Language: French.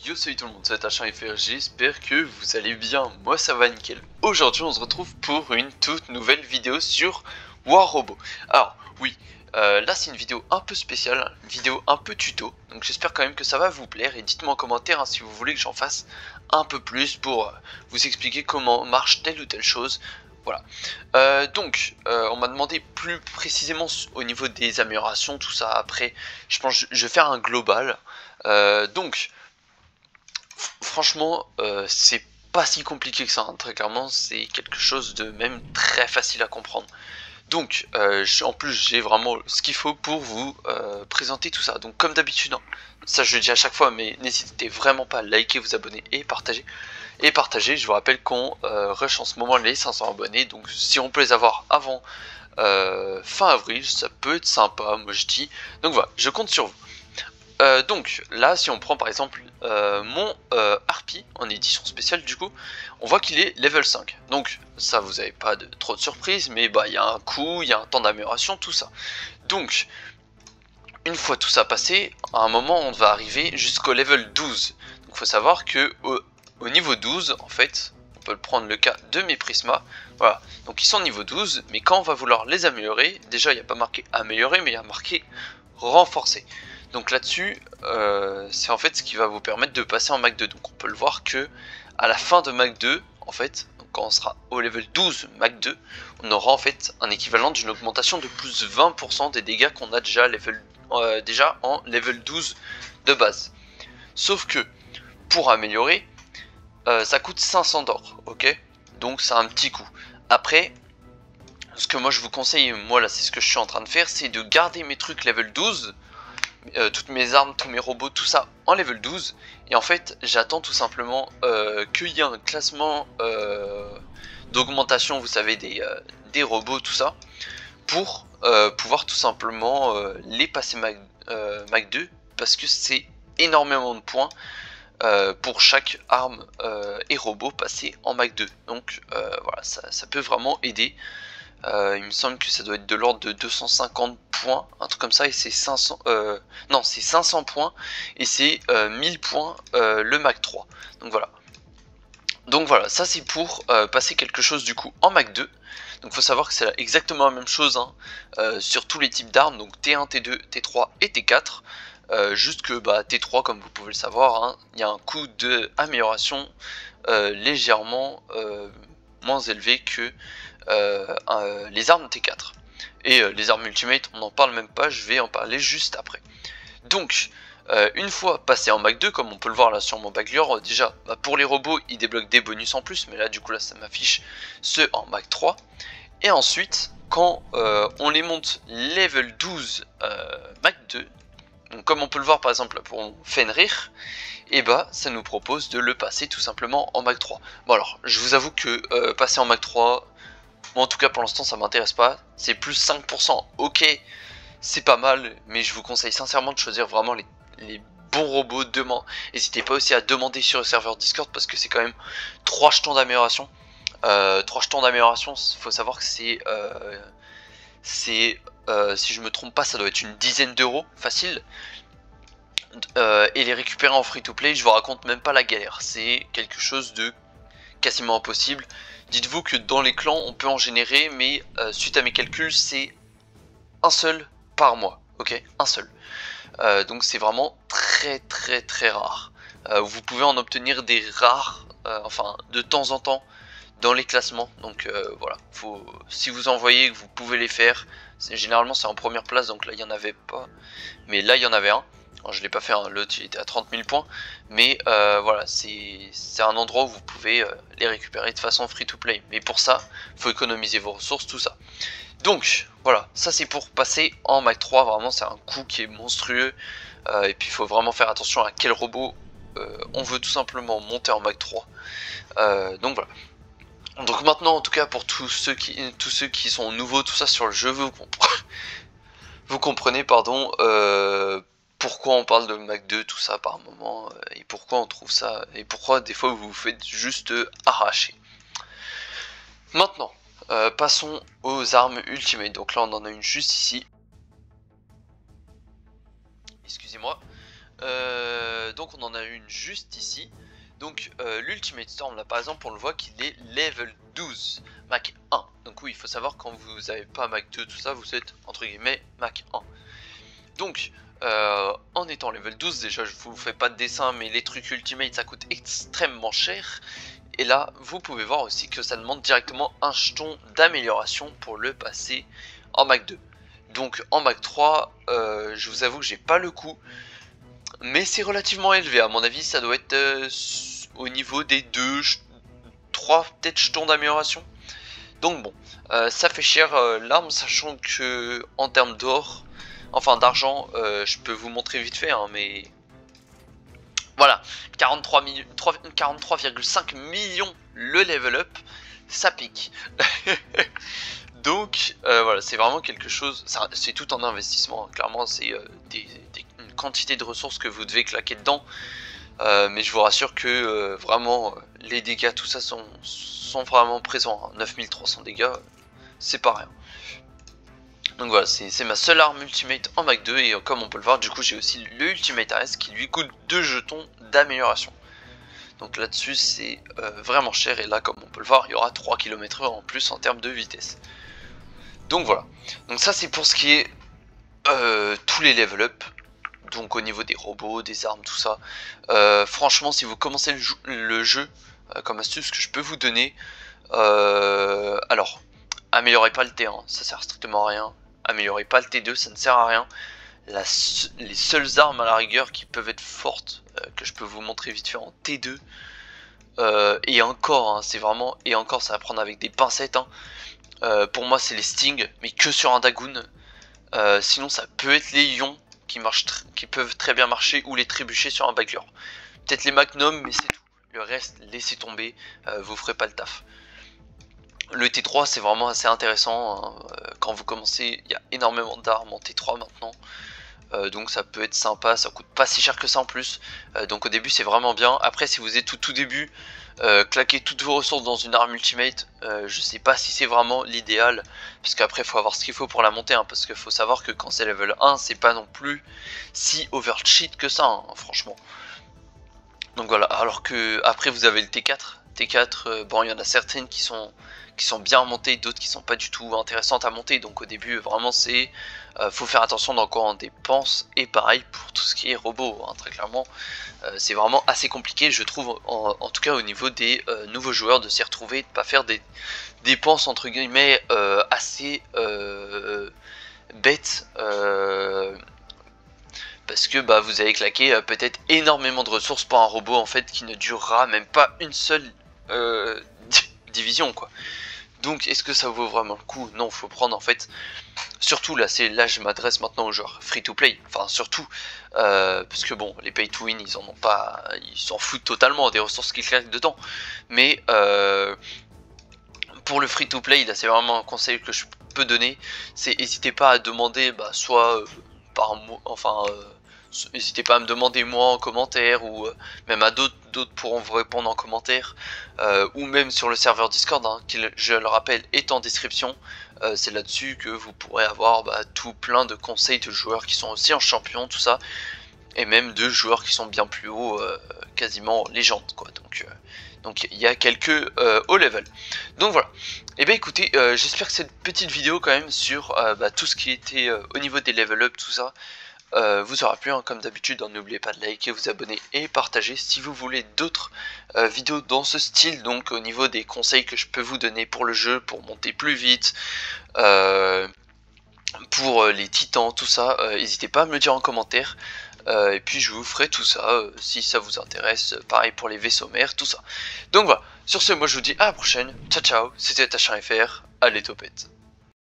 Yo, salut tout le monde, c'est H1FR, j'espère que vous allez bien, moi ça va nickel. Aujourd'hui on se retrouve pour une toute nouvelle vidéo sur War Robot. Alors oui, là c'est une vidéo un peu spéciale, une vidéo un peu tuto, donc j'espère quand même que ça va vous plaire et dites-moi en commentaire si vous voulez que j'en fasse un peu plus pour vous expliquer comment marche telle ou telle chose. Voilà, on m'a demandé plus précisément au niveau des améliorations, tout ça. Après je pense que je vais faire un global. Franchement, c'est pas si compliqué que ça, hein. Très clairement, c'est quelque chose de même très facile à comprendre. Donc, en plus, j'ai vraiment ce qu'il faut pour vous présenter tout ça. Donc, comme d'habitude, hein, ça je le dis à chaque fois, mais n'hésitez vraiment pas à liker, vous abonner et partager. Et partager, je vous rappelle qu'on rush en ce moment les 500 abonnés. Donc, si on peut les avoir avant fin avril, ça peut être sympa, moi je dis. Donc voilà, je compte sur vous. Donc là, si on prend par exemple mon Harpy en édition spéciale, du coup, on voit qu'il est level 5. Donc ça, vous n'avez pas trop de surprise, mais bah il y a un coût, il y a un temps d'amélioration, tout ça. Donc une fois tout ça passé, à un moment on va arriver jusqu'au level 12. Donc il faut savoir que au niveau 12, en fait, on peut prendre le cas de mes Prisma. Voilà, donc ils sont niveau 12, mais quand on va vouloir les améliorer, déjà il n'y a pas marqué améliorer, mais il y a marqué renforcer. Donc là-dessus, c'est en fait ce qui va vous permettre de passer en Mac 2. Donc on peut le voir que à la fin de Mac 2, en fait, quand on sera au level 12 Mac 2, on aura en fait un équivalent d'une augmentation de plus 20% des dégâts qu'on a déjà, déjà en level 12 de base. Sauf que pour améliorer, ça coûte 500 d'or, ok? Donc c'est un petit coup. Après, ce que moi je vous conseille, moi là c'est ce que je suis en train de faire, c'est de garder mes trucs level 12, toutes mes armes, tous mes robots, tout ça en level 12. Et en fait j'attends tout simplement qu'il y ait un classement d'augmentation, vous savez, des robots, tout ça, pour pouvoir tout simplement les passer Mac 2, parce que c'est énormément de points pour chaque arme et robot passé en Mac 2. Donc voilà, ça peut vraiment aider. Il me semble que ça doit être de l'ordre de 250 points, un truc comme ça, et c'est 500, non, c'est 500 points, et c'est 1000 points le Mac 3. Donc voilà, ça c'est pour passer quelque chose du coup en Mac 2. Donc faut savoir que c'est exactement la même chose, hein, sur tous les types d'armes, donc T1, T2, T3 et T4. Juste que bah, T3, comme vous pouvez le savoir, hein, il y a un coût d'amélioration légèrement moins élevé que les armes T4. Et les armes Ultimate, on n'en parle même pas, je vais en parler juste après. Donc, une fois passé en Mac 2, comme on peut le voir là sur mon Baglior, déjà bah, pour les robots, ils débloquent des bonus en plus, mais là du coup là ça m'affiche ceux en Mac 3. Et ensuite, quand on les monte level 12 Mac 2, donc comme on peut le voir par exemple pour Fenrir, et bah ça nous propose de le passer tout simplement en Mac 3. Bon alors, je vous avoue que passer en Mac 3, moi en tout cas pour l'instant ça m'intéresse pas, c'est plus 5%, ok, c'est pas mal, mais je vous conseille sincèrement de choisir vraiment les bons robots. N'hésitez pas aussi à demander sur le serveur Discord, parce que c'est quand même 3 jetons d'amélioration. 3 jetons d'amélioration, faut savoir que c'est si je me trompe pas, ça doit être une dizaine d'euros facile. Et les récupérer en free to play, je vous raconte même pas la galère, c'est quelque chose de quasiment impossible. Dites-vous que dans les clans on peut en générer, mais suite à mes calculs c'est un seul par mois, ok, un seul. Donc c'est vraiment très rare. Vous pouvez en obtenir des rares, enfin de temps en temps dans les classements. Donc voilà, si vous en voyez que vous pouvez les faire, généralement c'est en première place, donc là il n'y en avait pas, mais là il y en avait un. Alors, je l'ai pas fait, hein, l'autre il était à 30 000 points, mais voilà, c'est un endroit où vous pouvez les récupérer de façon free to play. Mais pour ça, faut économiser vos ressources, tout ça. Donc voilà, ça c'est pour passer en Mac 3, vraiment c'est un coût qui est monstrueux, et puis il faut vraiment faire attention à quel robot on veut tout simplement monter en Mac 3. Donc voilà. Donc maintenant, en tout cas pour tous ceux qui sont nouveaux, tout ça sur le jeu, vous comprenez, pardon, pourquoi on parle de Mac 2, tout ça par moment, et pourquoi on trouve ça, et pourquoi des fois vous vous faites juste arracher. Maintenant, passons aux armes Ultimate. Donc là on en a une juste ici. Excusez-moi. donc on en a une juste ici. Donc l'Ultimate Storm là par exemple on le voit qu'il est level 12, Mac 1. Donc oui il faut savoir quand vous n'avez pas Mac 2 tout ça vous êtes entre guillemets Mac 1. Donc en étant level 12 déjà je vous fais pas de dessin mais les trucs Ultimate ça coûte extrêmement cher. Et là vous pouvez voir aussi que ça demande directement un jeton d'amélioration pour le passer en Mac 2. Donc en Mac 3 je vous avoue que j'ai pas le coup. Mais c'est relativement élevé, à mon avis ça doit être au niveau des 3 peut-être jetons d'amélioration. Donc bon, ça fait cher l'arme, sachant que en termes d'or, enfin d'argent, je peux vous montrer vite fait, hein, mais voilà, 43,5 millions le level up, ça pique. Donc voilà, c'est vraiment quelque chose, c'est tout un investissement, hein. Clairement c'est une quantité de ressources que vous devez claquer dedans, mais je vous rassure que vraiment les dégâts tout ça sont vraiment présents, hein. 9300 dégâts, c'est pas rien. Donc voilà, c'est ma seule arme Ultimate en Mac 2 et comme on peut le voir du coup j'ai aussi le Ultimate AS qui lui coûte 2 jetons d'amélioration. Donc là-dessus c'est vraiment cher et là comme on peut le voir il y aura 3 km/h en plus en termes de vitesse. Donc voilà, donc ça c'est pour ce qui est tous les level up, donc au niveau des robots, des armes, tout ça. Franchement si vous commencez le jeu, comme astuce que je peux vous donner, alors améliorez pas le T1, ça sert strictement à rien, améliorez pas le T2, ça ne sert à rien. Les seules armes à la rigueur qui peuvent être fortes, que je peux vous montrer vite fait en T2, et encore, hein, c'est vraiment, et encore ça va prendre avec des pincettes, hein. Pour moi c'est les Sting, mais que sur un Dagoon. Sinon ça peut être les Ions qui peuvent très bien marcher, ou les trébuchets sur un Bagleur. Peut-être les Magnum, mais c'est tout. Le reste laissez tomber, vous ferez pas le taf. Le T3 c'est vraiment assez intéressant, hein. Quand vous commencez il y a énormément d'armes en T3 maintenant. Donc ça peut être sympa, ça coûte pas si cher que ça en plus, donc au début c'est vraiment bien. Après si vous êtes tout début, claquer toutes vos ressources dans une arme ultimate, je sais pas si c'est vraiment l'idéal, parce qu'après il faut avoir ce qu'il faut pour la monter, hein, parce qu'il faut savoir que quand c'est level 1 c'est pas non plus si overcheat que ça, hein, franchement. Donc voilà, alors que après vous avez le T4, bon il y en a certaines qui sont bien montées, d'autres qui sont pas du tout intéressantes à monter, donc au début vraiment c'est faut faire attention dans quoi on dépense, et pareil pour tout ce qui est robot, hein, très clairement c'est vraiment assez compliqué je trouve, en tout cas au niveau des nouveaux joueurs, de s'y retrouver, de pas faire des dépenses entre guillemets assez bêtes, parce que bah, vous allez claquer peut-être énormément de ressources pour un robot en fait qui ne durera même pas une seule division quoi. Donc est-ce que ça vaut vraiment le coup? Non, faut prendre en fait, surtout là je m'adresse maintenant aux joueurs free to play, enfin surtout parce que bon les pay to win ils en ont pas, ils s'en foutent totalement des ressources qu'ils claquent dedans, mais pour le free to play là c'est vraiment un conseil que je peux donner, c'est n'hésitez pas à demander soit par mot, enfin n'hésitez pas à me demander moi en commentaire, ou même à d'autres pourront vous répondre en commentaire, ou même sur le serveur Discord, hein, qui je le rappelle est en description. C'est là-dessus que vous pourrez avoir tout plein de conseils de joueurs qui sont aussi en champion, tout ça, et même de joueurs qui sont bien plus haut, quasiment légende quoi. Donc il y a quelques haut level. Donc voilà. Et bien écoutez, j'espère que cette petite vidéo quand même sur tout ce qui était au niveau des level up, tout ça, vous aura plu, hein, comme d'habitude. N'oubliez pas de liker, vous abonner et partager si vous voulez d'autres vidéos dans ce style, donc au niveau des conseils que je peux vous donner pour le jeu, pour monter plus vite, pour les titans, tout ça, n'hésitez pas à me le dire en commentaire, et puis je vous ferai tout ça si ça vous intéresse, pareil pour les vaisseaux mers, tout ça. Donc voilà, sur ce moi je vous dis à la prochaine, ciao ciao, c'était Tachin FR, allez topette.